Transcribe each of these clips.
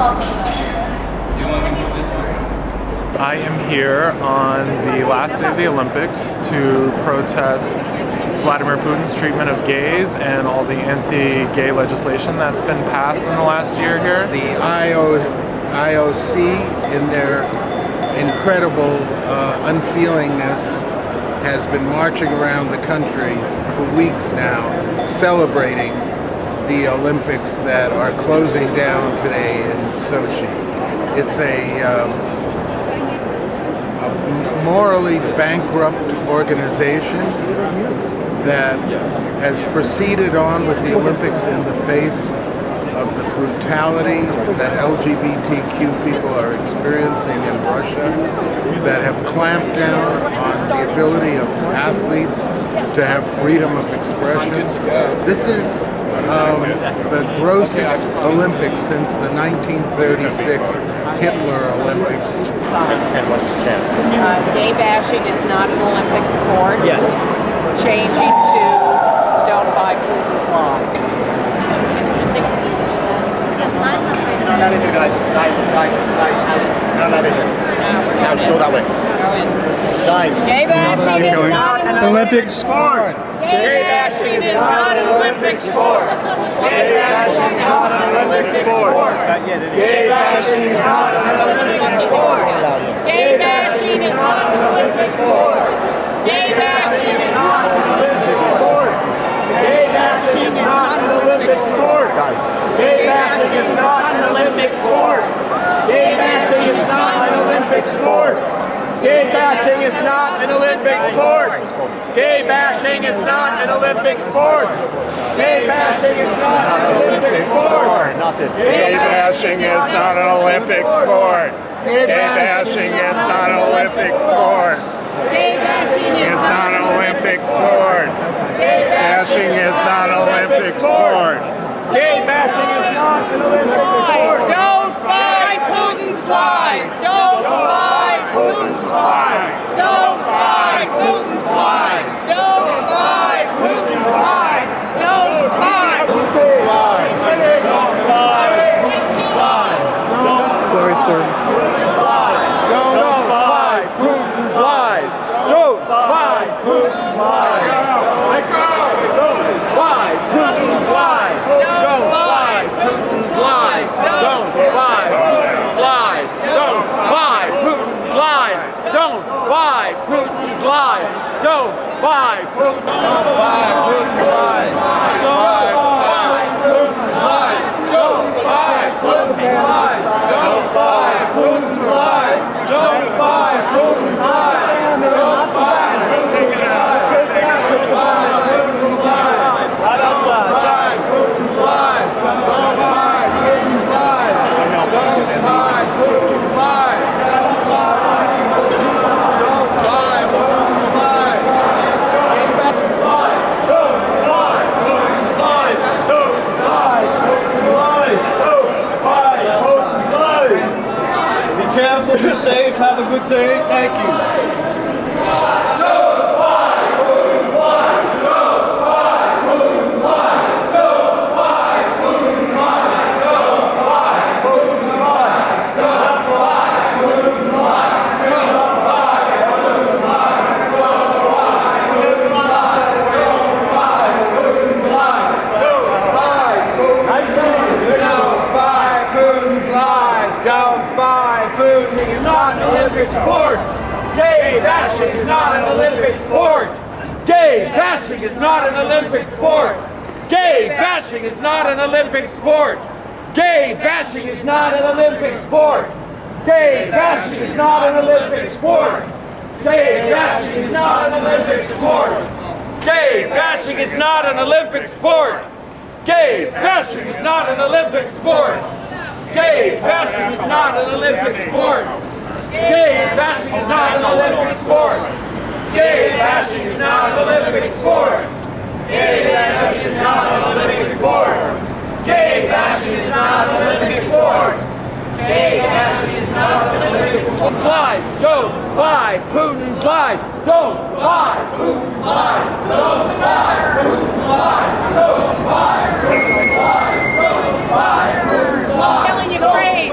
us about it. You want me to move this way? I am here on the last day of the Olympics to protest Vladimir Putin's treatment of gays and all the anti-gay legislation that's been passed in the last year here. The IOC, in their incredible unfeelingness, has been marching around the country for weeks now, celebrating the Olympics that are closing down today in Sochi. It's a morally bankrupt organization that has proceeded on with the Olympics in the face of the brutality that LGBTQ people are experiencing in Russia, that have clamped down on the ability of athletes to have freedom of expression. This is the grossest Olympics since the 1936 Hitler Olympics. And what's the chant? GayBashing is not an Olympic sport. Yeah. Changing to don't buy Putin's laws. Not let it in, guys. Guys. Not let it in. Now go that way. Guys. GayBashing is not an Olympic sport. GayBashing is not an Olympic sport. GayBashing is not an Olympic sport. GayBashing is not an Olympic sport. GayBashing is not an Olympic sport. GayBashing is not an Olympic sport. GayBashing is not an Olympic sport. Guys. GayBashing is not an Olympic sport. GayBashing is not an Olympic sport. GayBashing is not an Olympic sport. GayBashing is not an Olympic sport. GayBashing is not an Olympic sport. Not this. Gay-bashing is not an Olympic sport. Gay-bashing is not an Olympic sport. GayBashing is not an Olympic sport. Gay-bashing is not an Olympic sport. GayBashing is not an Olympic sport. Don't buy Putin's lies. Don't buy Putin's lies. Don't buy Putin's lies. Don't buy Putin's lies. Don't buy Putin's lies. Don't buy Putin's lies. Sorry, sir. Don't buy Putin's lies. Don't buy Putin's lies. Let go. Don't buy Putin's lies. Don't buy Putin's lies. Don't buy Putin's lies. Don't buy Putin's lies. Don't buy Putin's lies. Don't buy Putin's lies. Don't buy Putin's lies. Don't buy Putin's lies. Don't buy Putin's lies. Don't buy Putin's lies. Don't buy Putin's lies. Don't buy Putin's lies. Right outside. Don't buy Putin's lies. Don't buy Putin's lies. Don't buy Putin's lies. Don't buy Putin's lies. Be careful, be safe, have a good day. Thank you. Don't buy Putin. It's not an Olympic sport. GayBashing is not an Olympic sport. GayBashing is not an Olympic sport. GayBashing is not an Olympic sport. GayBashing is not an Olympic sport. GayBashing is not an Olympic sport. GayBashing is not an Olympic sport. GayBashing is not an Olympic sport. GayBashing is not an Olympic sport. GayBashing is not an Olympic sport. GayBashing is not an Olympic sport. GayBashing is not an Olympic sport. GayBashing is not an Olympic sport. GayBashing is not an Olympic sport. GayBashing is not an Olympic sport. Lies. Don't buy Putin's lies. Don't buy Putin's lies. Don't buy Putin's lies. Don't buy Putin's lies. Don't buy Putin's lies. Killing Ukraine.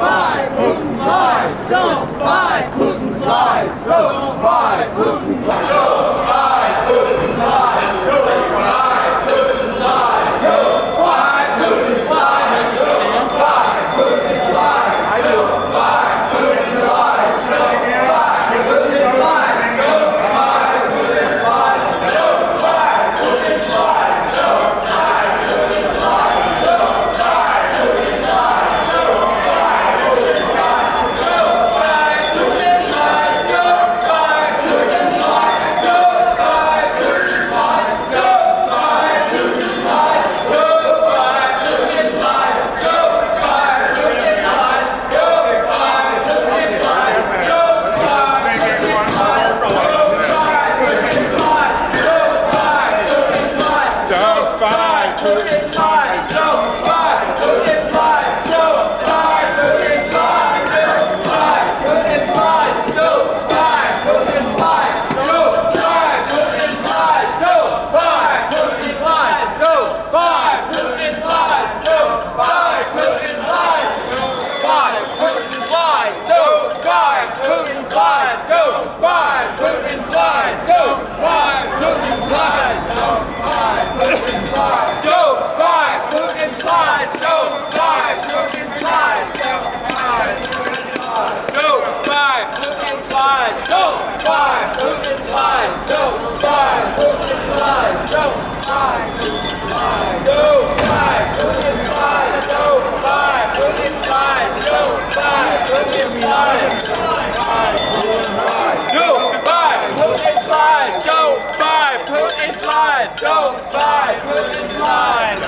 slides.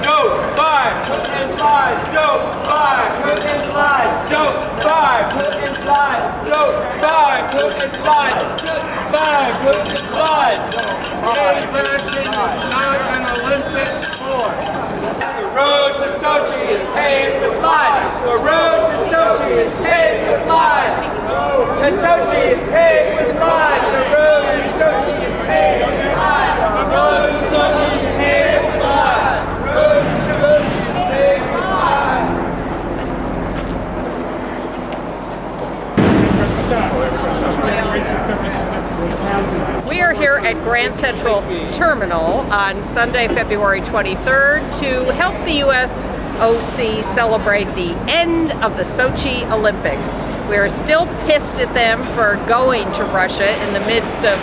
Don't buy Putin slides. Don't buy Putin slides. Don't buy Putin slides. Don't buy Putin slides. Don't buy Putin slides. GayBashing is not an Olympic sport. The road to Sochi is paved with lies. The road to Sochi is paved with lies. To Sochi is paved with lies. The road to Sochi is paved with lies. The road to Sochi is paved with lies. The road to Sochi is paved with lies. We are here at Grand Central Terminal on Sunday, February 23rd to help the U.S. OC celebrate the end of the Sochi Olympics. We are still pissed at them for going to Russia in the midst of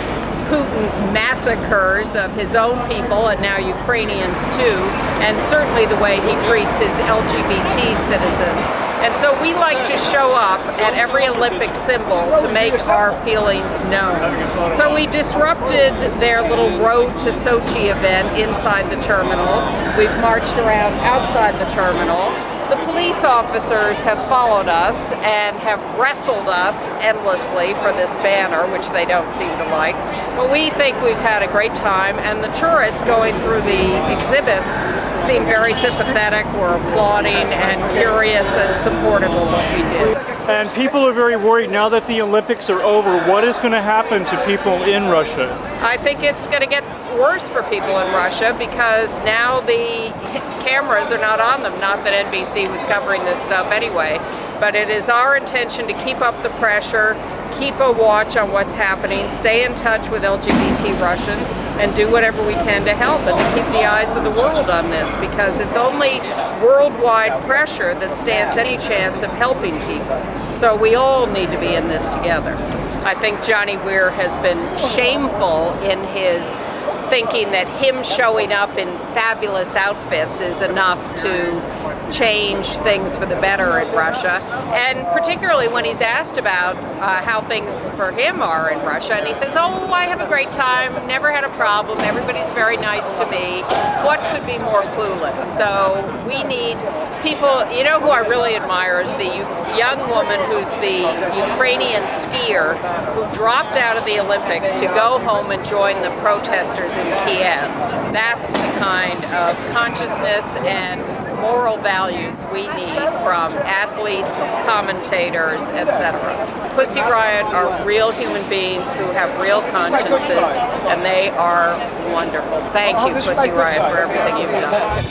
Putin's massacres of his own people and now Ukrainians too, and certainly the way he treats his LGBT citizens. And so we like to show up at every Olympic symbol to make our feelings known. So we disrupted their little Road to Sochi event inside the terminal. We've marched around outside the terminal. The police officers have followed us and have wrestled us endlessly for this banner, which they don't seem to like. But we think we've had a great time, and the tourists going through the exhibits seem very sympathetic, were applauding and curious and supportive of what we did. And people are very worried now that the Olympics are over. What is going to happen to people in Russia? I think it's going to get worse for people in Russia because now the cameras are not on them. Not that NBC was covering this stuff anyway, but it is our intention to keep up the pressure, keep a watch on what's happening, stay in touch with LGBT Russians, and do whatever we can to help and to keep the eyes of the world on this, because it's only worldwide pressure that stands any chance of helping people. So we all need to be in this together. I think Johnny Weir has been shameful in his thinking that him showing up in fabulous outfits is enough to change things for the better in Russia, and particularly when he's asked about how things for him are in Russia, and he says, oh, I have a great time, never had a problem, everybody's very nice to me. What could be more clueless? So we need people, you know who I really admire is the young woman who's the Ukrainian skier who dropped out of the Olympics to go home and join the protesters in Kiev. That's the kind of consciousness and moral values we need from athletes, commentators, etc. Pussy Riot are real human beings who have real consciences, and they are wonderful. Thank you, Pussy Riot, for everything you've done.